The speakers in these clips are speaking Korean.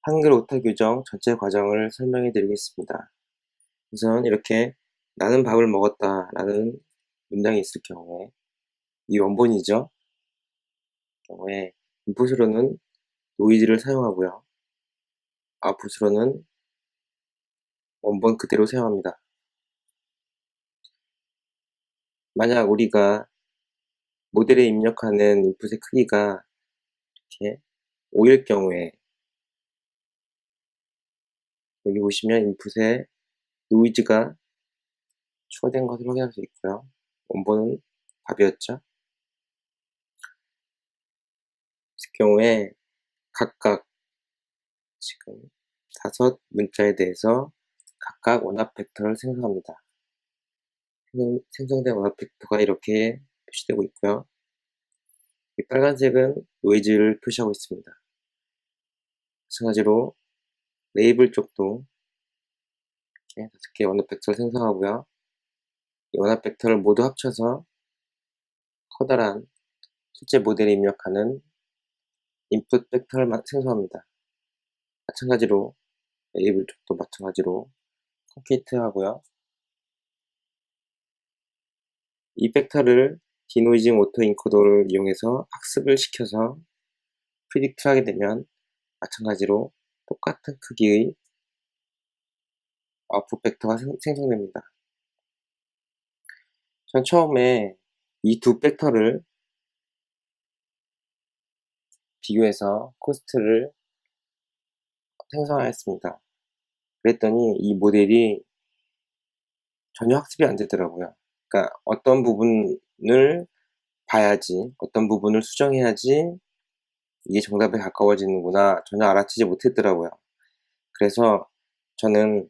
한글 오탈 규정 전체 과정을 설명해 드리겠습니다. 우선 이렇게 나는 밥을 먹었다 라는 문장이 있을 경우에 이 원본이죠. 경우에 인풋으로는 노이즈를 사용하고요. 아웃풋으로는 원본 그대로 사용합니다. 만약 우리가 모델에 입력하는 인풋의 크기가 이렇게 5일 경우에 여기 보시면 인풋에 노이즈가 추가된 것을 확인할 수 있고요. 원본은 답이었죠. 그 경우에 각각 지금 5 문자에 대해서 각각 원합 벡터를 생성합니다. 생성된 원합 벡터가 이렇게 표시되고 있고요. 이 빨간색은 노이즈를 표시하고 있습니다. 마찬가지로 레이블 쪽도 이렇게 5개의 원합 벡터를 생성하고요. 이 원합 벡터를 모두 합쳐서 커다란 실제 모델에 입력하는 인풋 벡터를 생성합니다. 마찬가지로 레이블 쪽도 마찬가지로 컴퓨트 하고요. 이 벡터를 디노이징 오토 인코더를 이용해서 학습을 시켜서 프리딕트를 하게 되면 마찬가지로 똑같은 크기의 아웃풋 벡터가 생성됩니다. 전 처음에 이 두 벡터를 비교해서 코스트를 생성하였습니다. 그랬더니 이 모델이 전혀 학습이 안 되더라고요. 그러니까 어떤 부분을 봐야지, 어떤 부분을 수정해야지 이게 정답에 가까워지는구나 전혀 알아채지 못했더라고요. 그래서 저는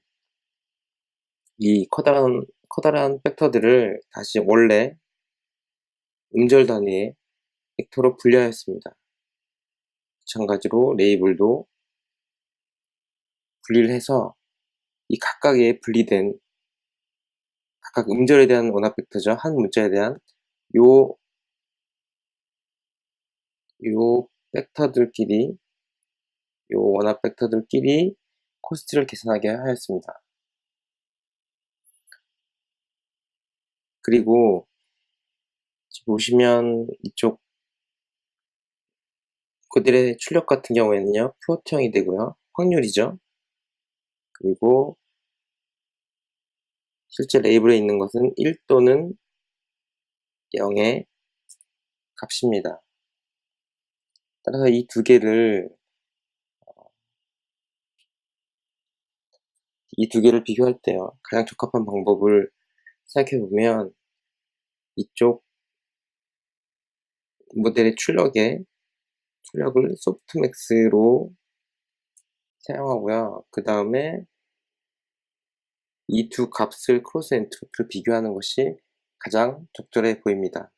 이 커다란 벡터들을 다시 원래 음절 단위의 벡터로 분류하였습니다. 마찬가지로 레이블도 분리를 해서 이 각각의 분리된 각각 음절에 대한 원합 벡터죠. 한 문자에 대한 요 벡터들끼리 요 원합 벡터들끼리 코스트를 계산하게 하였습니다. 그리고 지금 보시면 이쪽 그들의 출력 같은 경우에는요 플로트형이 되고요. 확률이죠. 그리고 실제 레이블에 있는 것은 1 또는 0의 값입니다. 따라서 이 두 개를 비교할 때요. 가장 적합한 방법을 생각해 보면 이쪽 모델의 출력을 소프트맥스로 사용하고요. 그 다음에 이 두 값을 크로스 엔트로피로 비교하는 것이 가장 적절해 보입니다.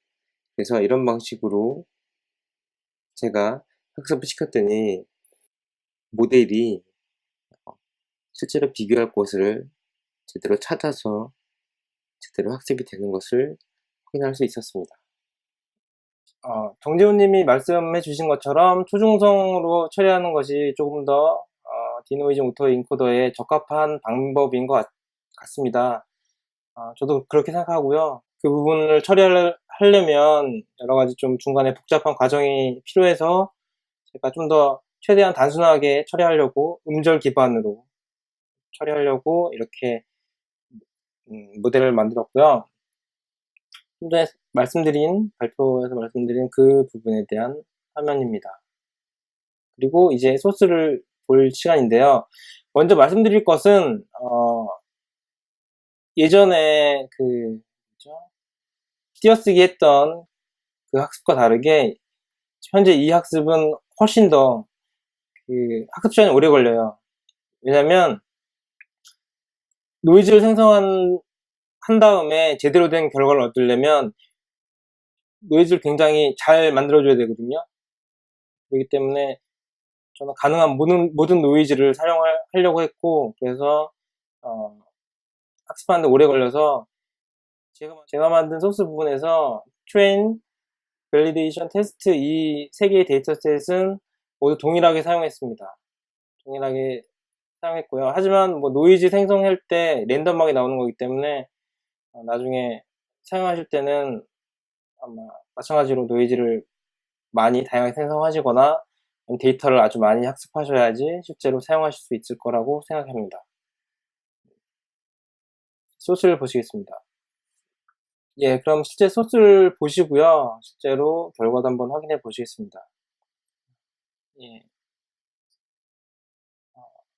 그래서 이런 방식으로 제가 학습을 시켰더니 모델이 실제로 비교할 곳을 제대로 찾아서 제대로 학습이 되는 것을 확인할 수 있었습니다. 정재훈님이 말씀해 주신 것처럼 초중성으로 처리하는 것이 조금 더 디노이징 오토 인코더에 적합한 방법인 것 같습니다. 저도 그렇게 생각하고요. 그 부분을 처리하려면 여러 가지 좀 중간에 복잡한 과정이 필요해서 제가 좀 더 최대한 단순하게 처리하려고 음절 기반으로 처리하려고 이렇게 모델을 만들었고요. 좀 전에 발표에서 말씀드린 그 부분에 대한 화면입니다. 그리고 이제 소스를 볼 시간인데요. 먼저 말씀드릴 것은 예전에 띄어쓰기 했던 그 학습과 다르게 현재 이 학습은 훨씬 더 학습 시간이 오래 걸려요. 왜냐면 노이즈를 생성한 다음에 제대로 된 결과를 얻으려면 노이즈를 굉장히 잘 만들어줘야 되거든요. 그렇기 때문에 저는 가능한 모든 노이즈를 사용하려고 했고, 그래서 학습하는데 오래 걸려서 제가 만든 소스 부분에서 train, validation, test 이 세 개의 데이터셋은 모두 동일하게 사용했습니다. 동일하게 사용했고요. 하지만 뭐 노이즈 생성할 때 랜덤하게 나오는 거기 때문에 나중에 사용하실 때는 아마 마찬가지로 노이즈를 많이 다양하게 생성하시거나 데이터를 아주 많이 학습하셔야지 실제로 사용하실 수 있을 거라고 생각합니다. 소스를 보시겠습니다. 예, 그럼 실제 소스를 보시고요. 실제로 결과도 한번 확인해 보시겠습니다. 예.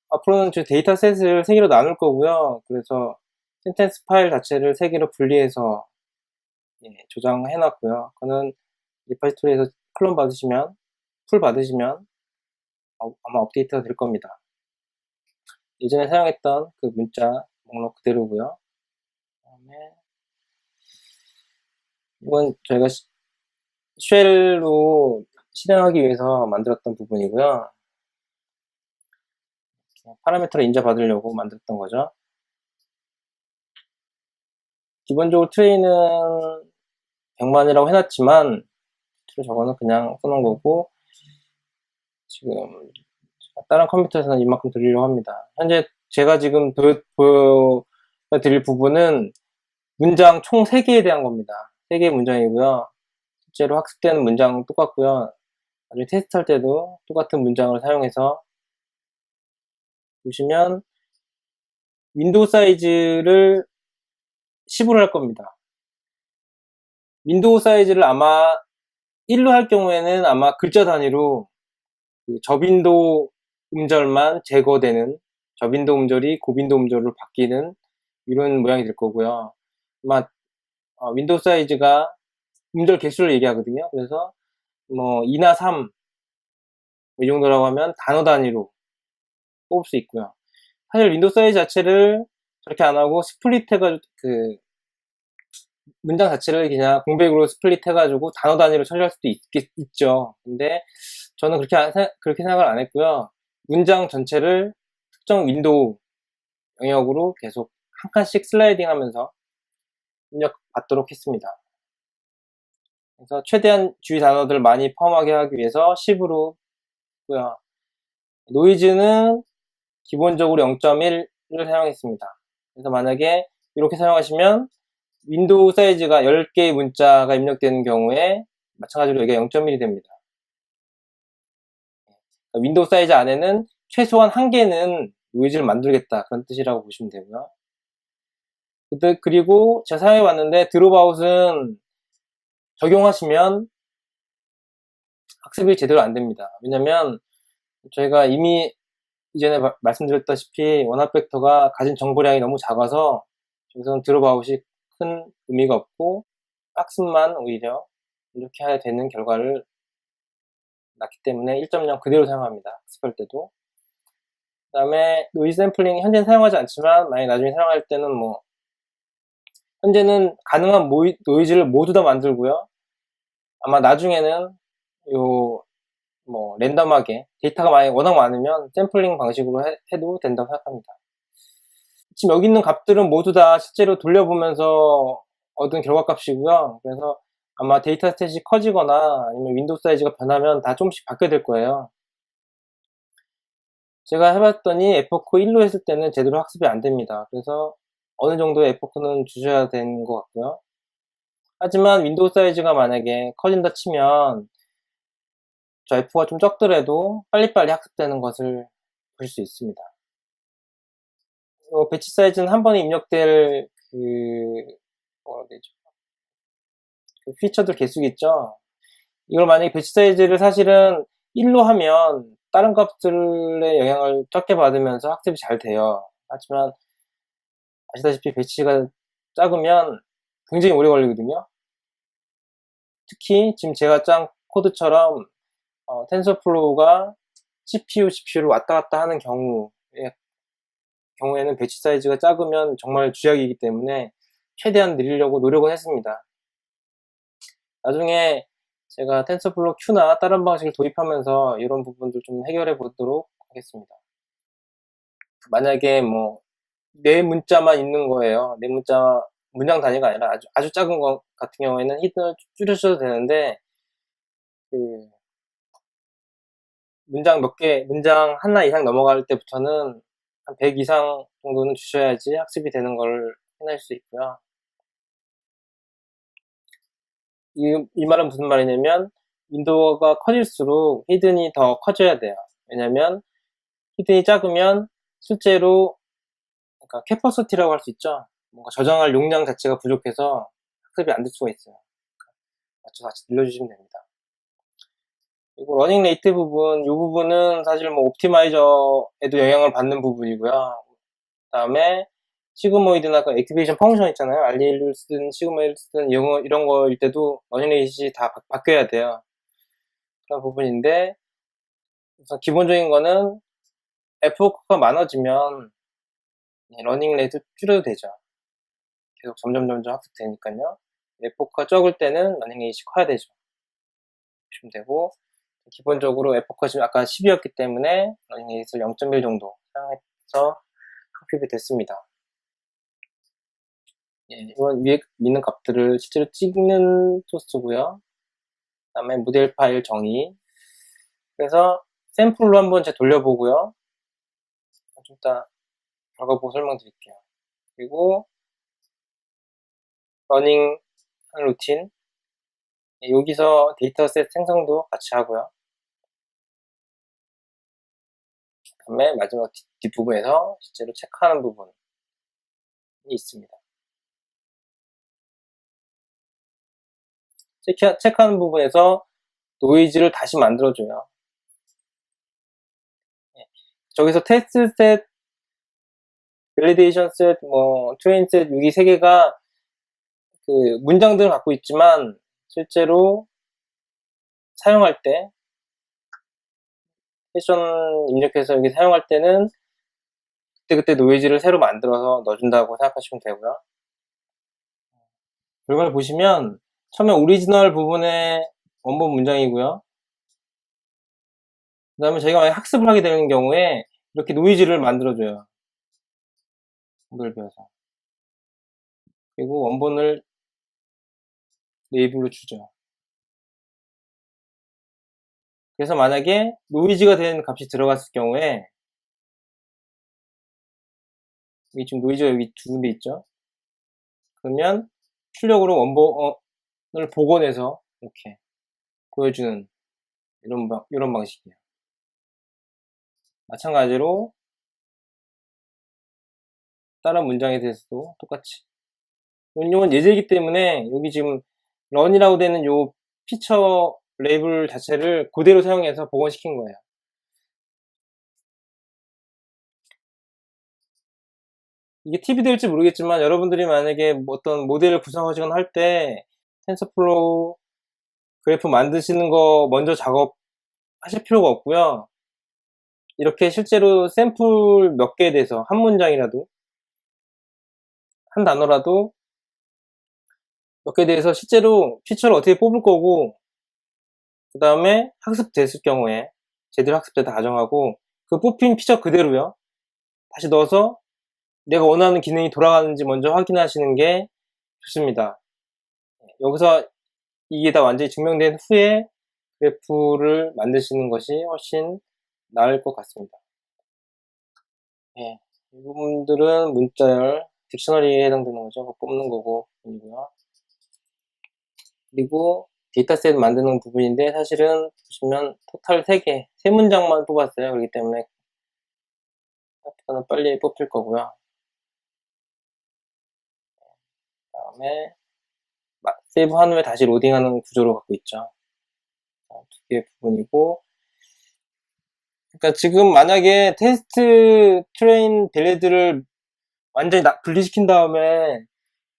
앞으로는 저 데이터셋을 3개로 나눌 거고요. 그래서 센텐스 파일 자체를 3개로 분리해서 저장해 놨고요. 그거는 리파지토리에서 클론 받으시면, 풀 받으시면 아마 업데이트가 될 겁니다. 예전에 사용했던 그 문자 목록 그대로고요. 그다음에 이건 저희가 쉘로 실행하기 위해서 만들었던 부분이고요. 파라미터를 인정받으려고 만들었던 거죠. 기본적으로 트레이는 100만이라고 해놨지만 저거는 그냥 써놓은 거고, 지금 다른 컴퓨터에서는 이만큼 드리려고 합니다. 현재 제가 지금 보여드릴 부분은 문장 총 3개에 대한 겁니다. 3개의 문장이고요. 실제로 학습되는 문장 똑같고요. 나중에 테스트할 때도 똑같은 문장을 사용해서 보시면 윈도우 사이즈를 10으로 할 겁니다. 윈도우 사이즈를 아마 1로 할 경우에는 아마 글자 단위로 그 저빈도 음절만 제거되는, 저빈도 음절이 고빈도 음절로 바뀌는 이런 모양이 될 거고요. 아마 윈도우 사이즈가 음절 개수를 얘기하거든요. 그래서 뭐 2나 3 이 정도라고 하면 단어 단위로 뽑을 수 있고요. 사실 윈도우 사이즈 자체를 저렇게 안 하고 스플릿 해가지고 그 문장 자체를 그냥 공백으로 스플릿 해가지고 단어 단위로 처리할 수도 있죠. 근데 저는 그렇게 생각을 안 했고요. 문장 전체를 특정 윈도우 영역으로 계속 한 칸씩 슬라이딩 하면서 입력받도록 했습니다. 그래서 최대한 주의 단어들 많이 포함하게 하기 위해서 10으로 했고요. 노이즈는 기본적으로 0.1을 사용했습니다. 그래서 만약에 이렇게 사용하시면 윈도우 사이즈가 10개의 문자가 입력되는 경우에 마찬가지로 여기가 0.1이 됩니다. 윈도우 사이즈 안에는 최소한 1개는 노이즈를 만들겠다, 그런 뜻이라고 보시면 되고요. 그리고 제가 사용해 봤는데 드롭아웃은 적용하시면 학습이 제대로 안 됩니다. 왜냐면 저희가 이미 이전에 말씀드렸다시피 원합 벡터가 가진 정보량이 너무 작아서 여기서는 드롭아웃이 큰 의미가 없고 학습만 오히려 이렇게 해야 되는 결과를 낳기 때문에 1.0 그대로 사용합니다. 학습할 때도. 그 다음에 노이즈 샘플링 현재는 사용하지 않지만 만약 나중에 사용할 때는 뭐 현재는 가능한 노이즈를 모두 다 만들고요. 아마 나중에는 뭐 랜덤하게 데이터가 워낙 많으면 샘플링 방식으로 해도 된다고 생각합니다. 지금 여기 있는 값들은 모두 다 실제로 돌려보면서 얻은 결과값이고요. 그래서 아마 데이터 스탯이 커지거나 아니면 윈도우 사이즈가 변하면 다 조금씩 바뀌게 될 거예요. 제가 해봤더니 에포크 1로 했을 때는 제대로 학습이 안 됩니다. 그래서 어느 정도의 에포크는 주셔야 되는 것 같고요. 하지만 윈도우 사이즈가 만약에 커진다 치면 저 F가 좀 적더라도 빨리빨리 학습되는 것을 볼 수 있습니다. 배치 사이즈는 한 번에 입력될 그 피처들 개수기 있죠. 이걸 만약에 배치 사이즈를 사실은 1로 하면 다른 값들의 영향을 적게 받으면서 학습이 잘 돼요. 하지만 아시다시피 배치가 작으면 굉장히 오래 걸리거든요. 특히 지금 제가 짠 코드처럼 텐서플로우가 CPU를 왔다 갔다 하는 경우에는 배치 사이즈가 작으면 정말 쥐약이기 때문에 최대한 늘리려고 노력은 했습니다. 나중에 제가 텐서플로우 Q나 다른 방식을 도입하면서 이런 부분들 좀 해결해 보도록 하겠습니다. 만약에 뭐 네 문자만 있는 거예요. 네 문자 문장 단위가 아니라 아주 작은 것 같은 경우에는 히든을 줄여주셔도 되는데 문장 하나 이상 넘어갈 때부터는 한 100 이상 정도는 주셔야지 학습이 되는 걸 해낼 수 있고요. 이 말은 무슨 말이냐면, 윈도우가 커질수록 히든이 더 커져야 돼요. 왜냐면, 히든이 작으면 실제로, 그러니까 캐퍼시티라고 할 수 있죠. 뭔가 저장할 용량 자체가 부족해서 학습이 안 될 수가 있어요. 맞춰서 같이 늘려주시면 됩니다. 그리고 러닝 레이트 부분, 이 부분은 사실 뭐 옵티마이저에도 영향을 받는 부분이고요. 그 다음에 시그모이드나 그 액티베이션 펑션 있잖아요. RL을 쓰든 시그모이드를 쓰든 이런 거일 때도 러닝 레이트이 다 바뀌어야 돼요. 그런 부분인데, 우선 기본적인 거는 F워크가 많아지면 러닝 레이트 줄여도 되죠. 계속 점점 학습되니까요. F워크가 적을 때는 러닝 레이트이 커야 되죠. 보시면 되고, 기본적으로 F워크가 지금 아까 10이었기 때문에 러닝 레이트를 0.1 정도 사용해서 학습이 됐습니다. 이건 위에 있는 값들을 실제로 찍는 소스고요. 그 다음에 모델 파일 정의. 그래서 샘플로 한번 제가 돌려보고요. 좀 이따 결과 보고 설명드릴게요. 그리고 러닝 루틴. 여기서 데이터셋 생성도 같이 하고요. 그 다음에 마지막 뒷부분에서 실제로 체크하는 부분이 있습니다. 체크하는 부분에서 노이즈를 다시 만들어줘요. 저기서 테스트 셋, 밸리데이션 셋, 트레인 셋, 여기 세 개가 그 문장들을 갖고 있지만 실제로 사용할 때 패션 입력해서 여기 사용할 때는 그때 노이즈를 새로 만들어서 넣어준다고 생각하시면 되고요. 결과를 보시면 처음에 오리지널 부분의 원본 문장이고요. 그 다음에 저희가 만약 학습을 하게 되는 경우에 이렇게 노이즈를 만들어줘요. 이걸 배워서. 그리고 원본을 레이블로 주죠. 그래서 만약에 노이즈가 된 값이 들어갔을 경우에, 여기 지금 노이즈가 여기 두 군데 있죠? 그러면 출력으로 원본을 복원해서 이렇게 보여주는 이런 방식이에요. 마찬가지로 다른 문장에 대해서도 똑같이. 이건 예제이기 때문에 여기 지금 런이라고 되는 요 피처 레이블 자체를 그대로 사용해서 복원시킨 거예요. 이게 팁이 될지 모르겠지만 여러분들이 만약에 어떤 모델을 구성하시거나 할 때 텐서플로우 그래프 만드시는 거 먼저 작업하실 필요가 없고요. 이렇게 실제로 샘플 몇 개에 대해서 한 문장이라도 한 단어라도 몇 개에 대해서 실제로 피처를 어떻게 뽑을 거고, 그 다음에 학습됐을 경우에 제대로 학습됐다 가정하고 그 뽑힌 피처 그대로요 다시 넣어서 내가 원하는 기능이 돌아가는지 먼저 확인하시는 게 좋습니다. 여기서 이게 다 완전히 증명된 후에 그래프를 만드시는 것이 훨씬 나을 것 같습니다. 이 부분들은 문자열, 딕셔너리에 해당되는 거죠. 그거 뽑는 거고, 이고요. 그리고 데이터셋 만드는 부분인데 사실은 보시면 토탈 3개, 3문장만 뽑았어요. 그렇기 때문에 생각보다는 빨리 뽑힐 거고요. 그 다음에 세이브 한 후에 다시 로딩하는 구조로 갖고 있죠. 두 개의 부분이고, 그러니까 지금 만약에 테스트 트레인 밸리드를 완전히 분리시킨 다음에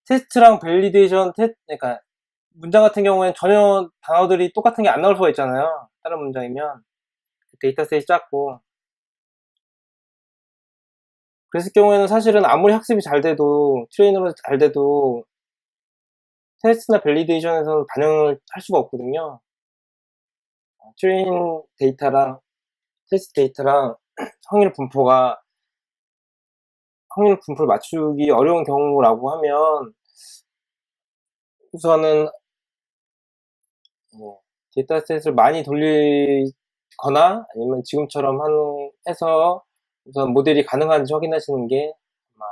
테스트랑 밸리데이션 그러니까 문장 같은 경우에는 전혀 단어들이 똑같은 게 안 나올 수가 있잖아요. 다른 문장이면 데이터셋이 작고, 그랬을 경우에는 사실은 아무리 학습이 잘 돼도 트레이너로 잘 돼도 테스트나 밸리데이션에서는 반영을 할 수가 없거든요. 트레인 데이터랑 테스트 데이터랑 확률 분포를 맞추기 어려운 경우라고 하면 우선은 데이터셋을 많이 돌릴 거나 아니면 지금처럼 해서 우선 모델이 가능한지 확인하시는 게 아마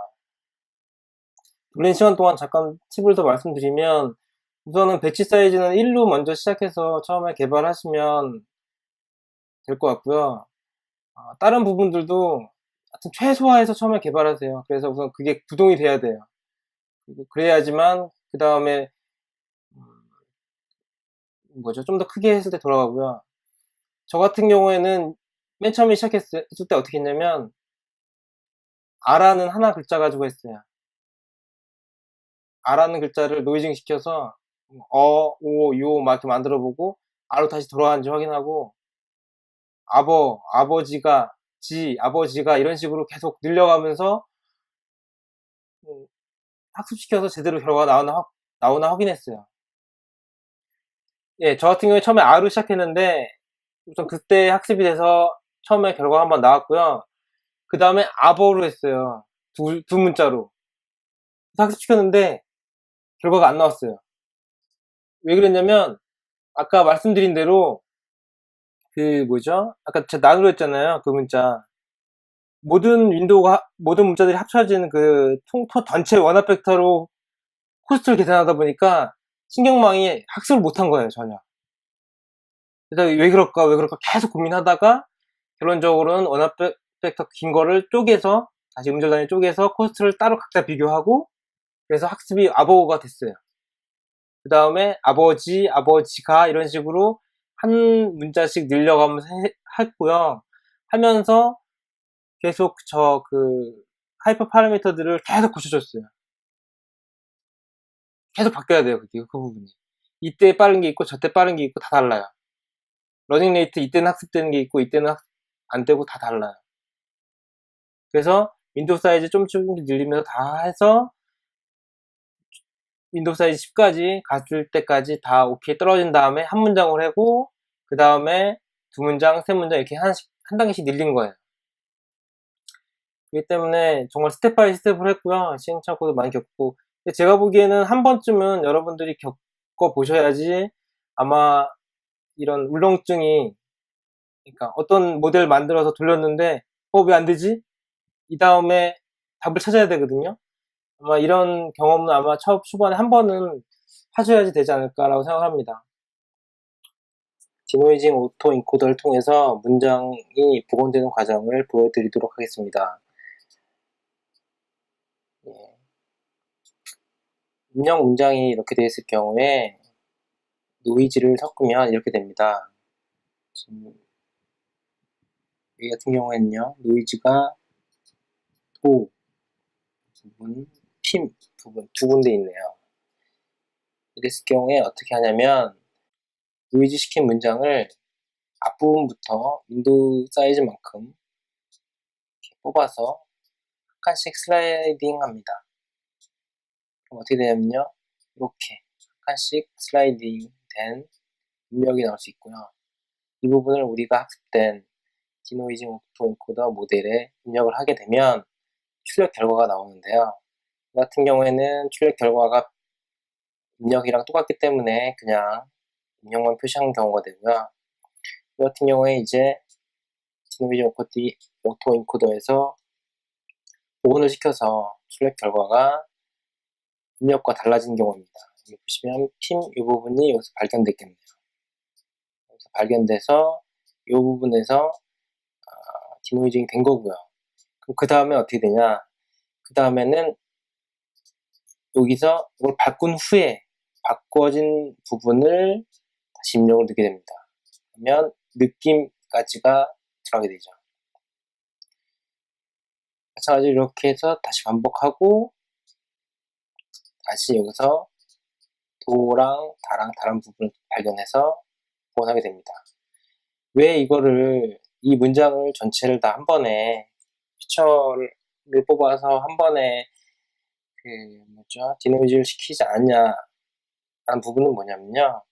오랜 시간 동안 잠깐 팁을 더 말씀드리면 우선은 배치 사이즈는 1로 먼저 시작해서 처음에 개발하시면 될 것 같고요. 다른 부분들도 하여튼 최소화해서 처음에 개발하세요. 그래서 우선 그게 구동이 돼야 돼요. 그래야지만 그 다음에 좀 더 크게 했을 때 돌아가고요. 저 같은 경우에는 맨 처음에 시작했을 때 어떻게 했냐면 R라는 하나 글자 가지고 했어요. R라는 글자를 노이징 시켜서 오, 요 막 이렇게 만들어 보고 R로 다시 돌아가는지 확인하고 아버지가 아버지가 이런 식으로 계속 늘려가면서 학습시켜서 제대로 결과가 나오나 확인했어요. 예, 저 같은 경우에 처음에 R로 시작했는데 우선 그때 학습이 돼서 처음에 결과가 한번 나왔고요. 그 다음에 아버로 했어요. 두 문자로. 학습시켰는데 결과가 안 나왔어요. 왜 그랬냐면 아까 말씀드린 대로 아까 제가 나누려 했잖아요. 그 문자. 모든 문자들이 합쳐진 그 전체 원합 벡터로 코스트를 계산하다 보니까 신경망이 학습을 못한 거예요, 전혀. 그래서 왜 그럴까 계속 고민하다가 결론적으로는 원합 벡터 긴 거를 쪼개서 다시 음절 단위 쪼개서 코스트를 따로 각자 비교하고 그래서 학습이 아버가 됐어요. 그 다음에 아버지가 이런 식으로 한 문자씩 늘려가면서 했고요. 하면서 계속 하이퍼 파라미터들을 계속 고쳐줬어요. 계속 바뀌어야 돼요, 그 부분이. 이때 빠른 게 있고 저때 빠른 게 있고 다 달라요. 러닝 레이트 이때는 학습되는 게 있고 이때는 안 되고 다 달라요. 그래서 윈도우 사이즈 조금씩 늘리면서 다 해서 윈도우 사이즈 10까지 갔을 때까지 다 오케이 떨어진 다음에 한 문장을 하고 그 다음에 두 문장, 세 문장 이렇게 한 단계씩 늘린 거예요. 그렇기 때문에 정말 스텝 바이 스텝을 했고요. 시행착오도 많이 겪고 제가 보기에는 한 번쯤은 여러분들이 겪어보셔야지 아마 이런 울렁증이 그러니까 어떤 모델 만들어서 돌렸는데 왜 안 되지? 이 다음에 답을 찾아야 되거든요. 아마 이런 경험은 아마 초반에 한 번은 하셔야지 되지 않을까라고 생각합니다. 디노이징 오토 인코더를 통해서 문장이 복원되는 과정을 보여드리도록 하겠습니다. 예. 입력 문장이 이렇게 되어 있을 경우에 노이즈를 섞으면 이렇게 됩니다. 지금 여기 같은 경우에는요, 노이즈가 도 부분, 핌 부분 두 군데 있네요. 이랬을 경우에 어떻게 하냐면 노이즈 시킨 문장을 앞부분부터 윈도우 사이즈만큼 이렇게 뽑아서 한 칸씩 슬라이딩 합니다. 그럼 어떻게 되냐면요, 이렇게 한 칸씩 슬라이딩 된 입력이 나올 수 있고요. 이 부분을 우리가 학습된 디노이징 오토 인코더 모델에 입력을 하게 되면 출력 결과가 나오는데요. 이 같은 경우에는 출력 결과가 입력이랑 똑같기 때문에 그냥 입력만 표시하는 경우가 되고요. 이 같은 경우에 이제 디노이징 오토 인코더에서 복원을 시켜서 출력 결과가 입력과 달라진 경우입니다. 여기 보시면 핌 이 부분이 여기서 발견됐겠네요. 여기서 발견돼서 이 부분에서 디노이징이 된 거고요. 그럼 그 다음에 어떻게 되냐? 그 다음에는 여기서 이걸 바꾼 후에 바꿔진 부분을 다시 입력을 넣게 됩니다. 그러면 느낌까지가 들어가게 되죠. 마찬가지로 이렇게 해서 다시 반복하고 다시 여기서 도랑 다랑 다른 부분을 발견해서 복원하게 됩니다. 왜 이 문장을 전체를 다 한 번에 피처를 뽑아서 한 번에 디노이즈를 시키지 않냐라는 부분은 뭐냐면요.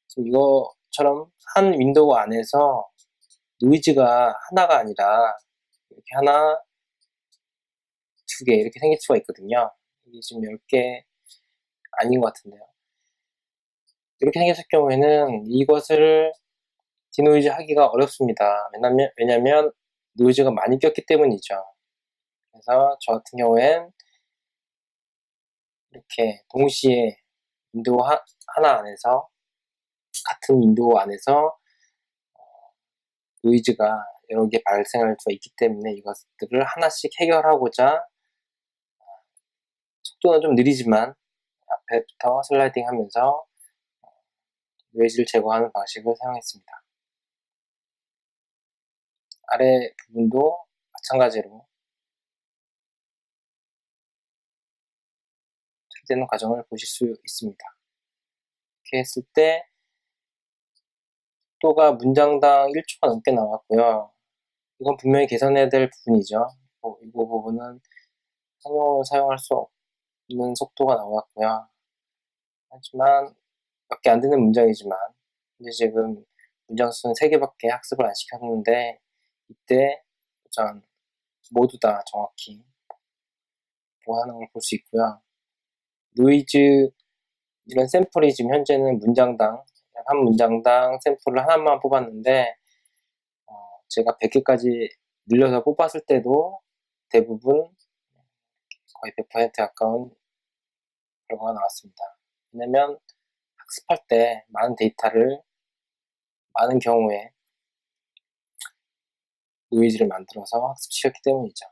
지금 이거처럼 한 윈도우 안에서 노이즈가 하나가 아니라 이렇게 하나, 두 개 이렇게 생길 수가 있거든요. 이게 지금 10개 아닌 것 같은데요. 이렇게 생겼을 경우에는 이것을 디노이즈 하기가 어렵습니다. 왜냐면 노이즈가 많이 꼈기 때문이죠. 그래서 저 같은 경우엔 이렇게 동시에 윈도우 하나 안에서, 같은 윈도우 안에서 노이즈가 여러 개 발생할 수가 있기 때문에 이것들을 하나씩 해결하고자 속도는 좀 느리지만 앞에부터 슬라이딩 하면서 노이즈를 제거하는 방식을 사용했습니다. 아래 부분도 마찬가지로 처리되는 과정을 보실 수 있습니다. 이렇게 했을 때 속도가 문장당 1초가 넘게 나왔고요. 이건 분명히 개선해야 될 부분이죠. 이 부분은 상용으로 사용할 수 없는 속도가 나왔고요. 하지만 몇 개 안 되는 문장이지만 이제 지금 문장 수는 3개밖에 학습을 안 시켰는데 이때 우선 모두 다 정확히 보완하는 걸 볼 수 있고요. 노이즈 이런 샘플이 지금 현재는 문장당, 한 문장당 샘플을 하나만 뽑았는데 제가 100개까지 늘려서 뽑았을 때도 대부분 거의 100% 가까운 결과가 나왔습니다. 왜냐면 학습할 때 많은 데이터를 많은 경우에 노이즈를 만들어서 학습시켰기 때문이죠.